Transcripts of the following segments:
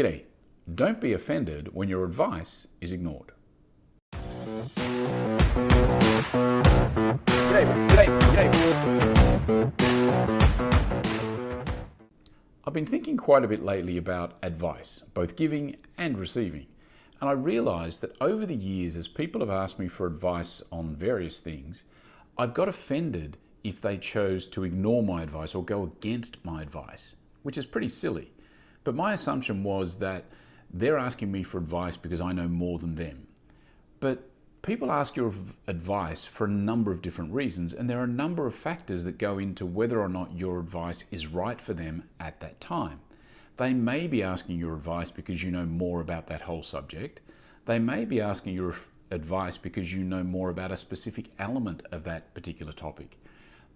G'day. Don't be offended when your advice is ignored. I've been thinking quite a bit lately about advice, both giving and receiving. And I realised that over the years, as people have asked me for advice on various things, I've got offended if they chose to ignore my advice or go against my advice, which is pretty silly. But my assumption was that they're asking me for advice because I know more than them. But people ask your advice for a number of different reasons, and there are a number of factors that go into whether or not your advice is right for them at that time. They may be asking your advice because you know more about that whole subject. They may be asking your advice because you know more about a specific element of that particular topic.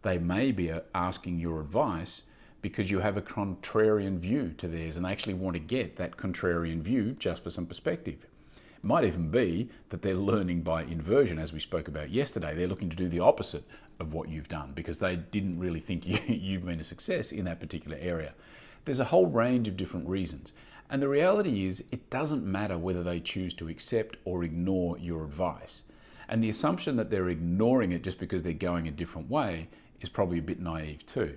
They may be asking your advice because you have a contrarian view to theirs and they actually want to get that contrarian view just for some perspective. It might even be that they're learning by inversion, as we spoke about yesterday. They're looking to do the opposite of what you've done because they didn't really think you've been a success in that particular area. There's a whole range of different reasons. And the reality is, it doesn't matter whether they choose to accept or ignore your advice. And the assumption that they're ignoring it just because they're going a different way is probably a bit naive too.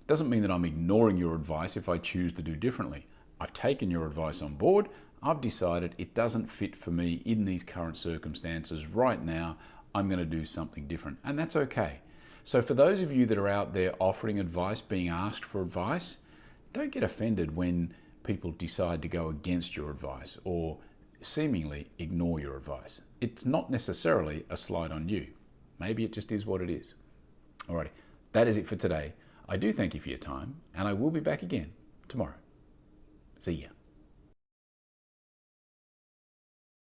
It doesn't mean that I'm ignoring your advice if I choose to do differently. I've taken your advice on board. I've decided it doesn't fit for me in these current circumstances right now. I'm going to do something different, and that's okay. So for those of you that are out there offering advice, being asked for advice, don't get offended when people decide to go against your advice or seemingly ignore your advice. It's not necessarily a slight on you. Maybe it just is what it is. Alrighty, that is it for today. I do thank you for your time, and I will be back again tomorrow. See ya.